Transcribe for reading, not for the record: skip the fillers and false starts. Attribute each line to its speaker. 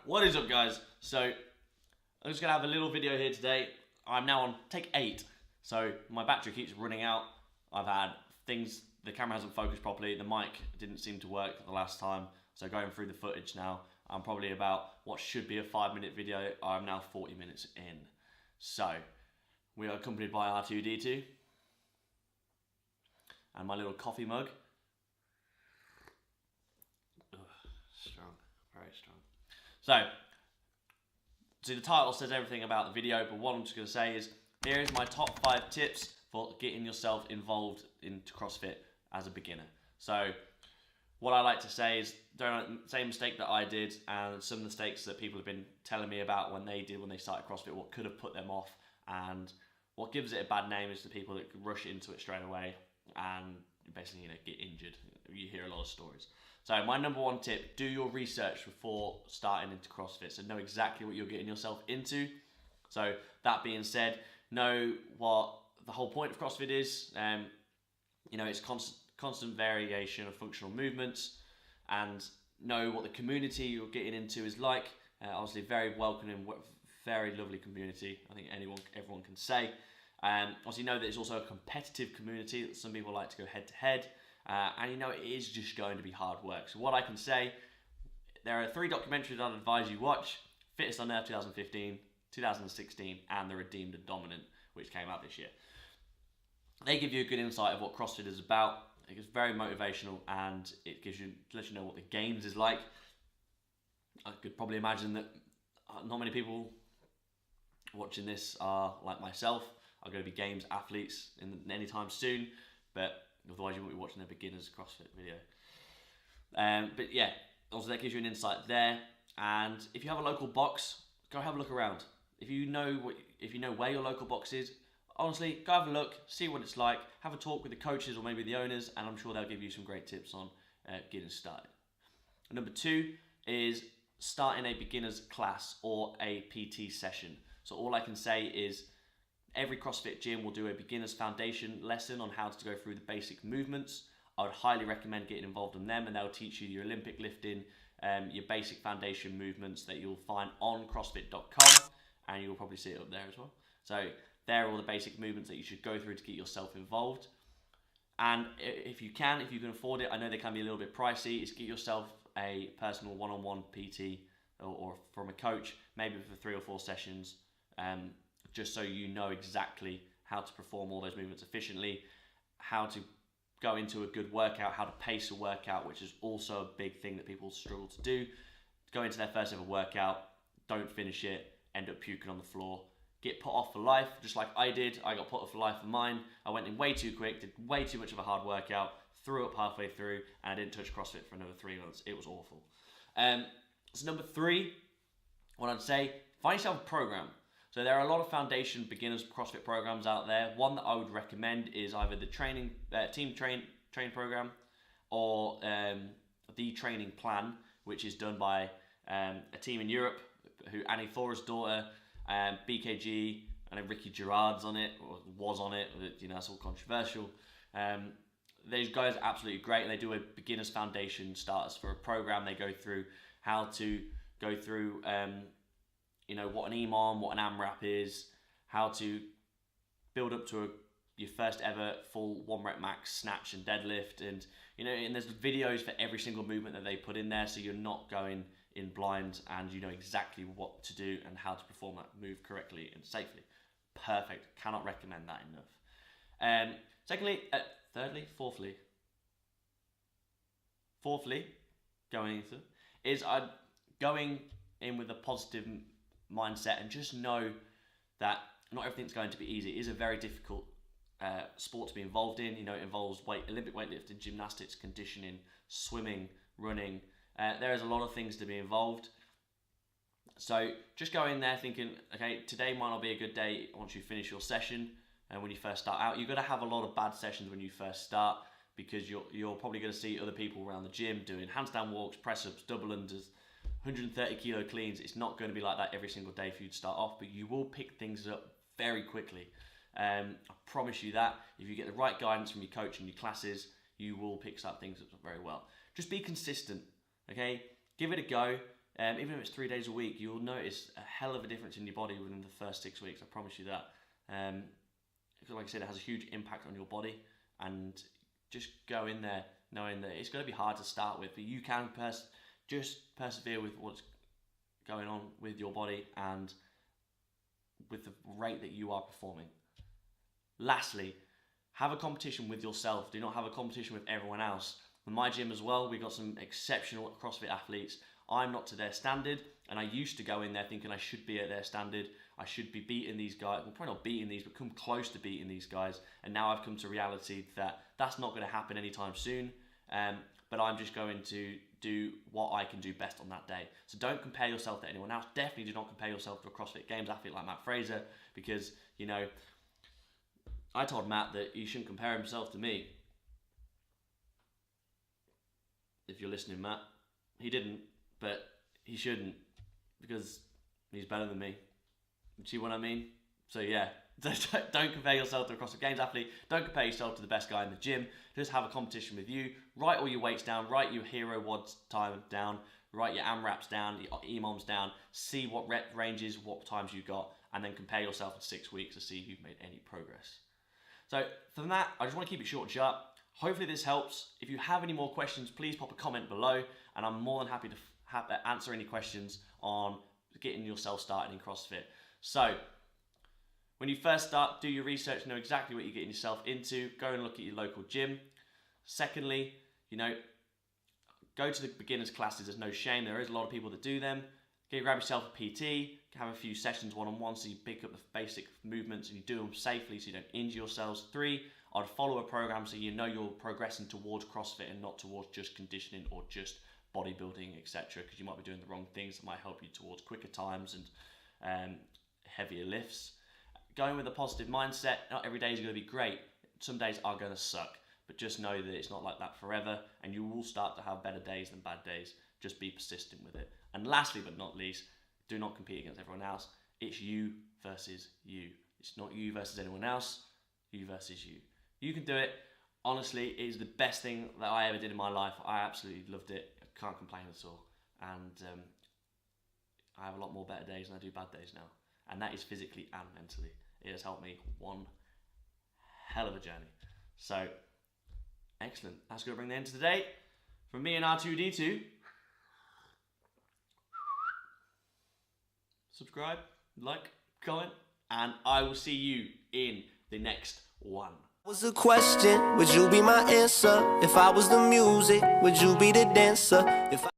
Speaker 1: What is up, guys? So I'm just gonna have a little video here today. I'm now on take 8, so my battery keeps running out. I've had things, the camera hasn't focused properly, the mic didn't seem to work the last time, so going through the footage now, I'm probably about what should be a 5-minute video. I'm now 40 minutes in. So we are accompanied by R2D2 and my little coffee mug. Ugh, strong, very strong. So the title says everything about the video, but what I'm just going to say is, here is my top 5 tips for getting yourself involved into CrossFit as a beginner. So what I like to say is, don't same mistake that I did, and some mistakes that people have been telling me about when they started CrossFit, what could have put them off, and what gives it a bad name is the people that rush into it straight away and basically get injured. You hear a lot of stories. So my number 1 tip, do your research before starting into CrossFit. So know exactly what you're getting yourself into. So that being said, know what the whole point of CrossFit is. It's constant variation of functional movements, and know what the community you're getting into is like. Obviously very welcoming, very lovely community, I think everyone can say. Obviously know that it's also a competitive community, that some people like to go head to head. And it is just going to be hard work. So what I can say, there are 3 documentaries I'd advise you watch: Fittest on Earth 2015, 2016, and The Redeemed and Dominant, which came out this year. They give you a good insight of what CrossFit is about. It's very motivational, and it lets you know what the games is like. I could probably imagine that not many people watching this are like myself, are going to be games athletes anytime soon, but otherwise you won't be watching a beginner's CrossFit video. But yeah, also that gives you an insight there. And if you have a local box, go have a look around. If you know where your local box is, honestly, go have a look, see what it's like, have a talk with the coaches or maybe the owners, and I'm sure they'll give you some great tips on getting started. Number 2 is starting a beginner's class or a PT session. So all I can say is, every CrossFit gym will do a beginner's foundation lesson on how to go through the basic movements. I would highly recommend getting involved in them, and they'll teach you your Olympic lifting, your basic foundation movements that you'll find on CrossFit.com, and you'll probably see it up there as well. So there are all the basic movements that you should go through to get yourself involved. And if you can afford it, I know they can be a little bit pricey, is get yourself a personal one-on-one PT or from a coach, maybe for 3 or 4 sessions, just so you know exactly how to perform all those movements efficiently, how to go into a good workout, how to pace a workout, which is also a big thing that people struggle to do. Go into their first ever workout, don't finish it, end up puking on the floor, get put off for life, just like I did. I got put off for life for mine. I went in way too quick, did way too much of a hard workout, threw up halfway through, and I didn't touch CrossFit for another 3 months. It was awful. So number 3, what I'd say, find yourself a program. So there are a lot of foundation beginners CrossFit programs out there. One that I would recommend is either the team train program, or the training plan, which is done by a team in Europe, who Annie Thora's daughter, BKG, and Ricky Gerard's on it, or was on it. That's all controversial. Those guys are absolutely great, and they do a beginner's foundation starters for a program. They go through how to go through what an EMOM, what an AMRAP is, how to build up to your first ever full 1 rep max snatch and deadlift, and and there's videos for every single movement that they put in there, so you're not going in blind, and you know exactly what to do and how to perform that move correctly and safely. Perfect. Cannot recommend that enough. Fourthly, going in with a positive mindset, and just know that not everything's going to be easy. It is a very difficult sport to be involved in. It involves Olympic weightlifting, gymnastics, conditioning, swimming, running. There is a lot of things to be involved. So just go in there thinking, okay, today might not be a good day once you finish your session. And when you first start out, you've got to have a lot of bad sessions when you first start, because you're probably going to see other people around the gym doing handstand walks, press-ups, double unders, 130 kilo cleans. It's not going to be like that every single day for you to start off, but you will pick things up very quickly. I promise you that. If you get the right guidance from your coach and your classes, you will pick things up very well. Just be consistent, okay? Give it a go. even if it's 3 days a week, you'll notice a hell of a difference in your body within the first 6 weeks. I promise you that. Like I said, it has a huge impact on your body, and just go in there knowing that it's going to be hard to start with, but you can just persevere with what's going on with your body and with the rate that you are performing. Lastly, have a competition with yourself. Do not have a competition with everyone else. In my gym as well, we've got some exceptional CrossFit athletes. I'm not to their standard, and I used to go in there thinking I should be at their standard. I should be beating these guys. Well, probably not beating these, but come close to beating these guys. And now I've come to reality that that's not going to happen anytime soon. But I'm just going to do what I can do best on that day. So don't compare yourself to anyone else. Definitely do not compare yourself to a CrossFit Games athlete like Matt Fraser, because, you know, I told Matt that he shouldn't compare himself to me. If you're listening, Matt, he didn't, but he shouldn't, because he's better than me. You see what I mean? So yeah, don't compare yourself to a CrossFit Games athlete. Don't compare yourself to the best guy in the gym. Just have a competition with you. Write all your weights down. Write your hero WODs time down. Write your AMRAPs down, your EMOMs down. See what rep ranges, what times you got, and then compare yourself in 6 weeks to see if you've made any progress. So from that, I just want to keep it short and sharp. Hopefully this helps. If you have any more questions, please pop a comment below, and I'm more than happy to answer any questions on getting yourself started in CrossFit. So when you first start, do your research, know exactly what you're getting yourself into. Go and look at your local gym. Secondly, you know, go to the beginners classes. There's no shame. There is a lot of people that do them. Grab yourself a PT, have a few sessions one-on-one so you pick up the basic movements and you do them safely so you don't injure yourselves. 3, I'd follow a program so you know you're progressing towards CrossFit and not towards just conditioning or just bodybuilding, etc., because you might be doing the wrong things that might help you towards quicker times and heavier lifts. Going with a positive mindset. Not every day is going to be great. Some days are going to suck, but just know that it's not like that forever, and you will start to have better days than bad days. Just be persistent with it. And lastly but not least, do not compete against everyone else. It's you versus you. It's not you versus anyone else, you versus you. You can do it. Honestly, it is the best thing that I ever did in my life. I absolutely loved it. I can't complain at all. And I have a lot more better days than I do bad days now. And that is physically and mentally. It has helped me one hell of a journey. So, excellent. That's going to bring the end to the day. From me and R2D2, subscribe, like, comment, and I will see you in the next one.
Speaker 2: Was a question, would you be my answer? If I was the music, would you be the dancer?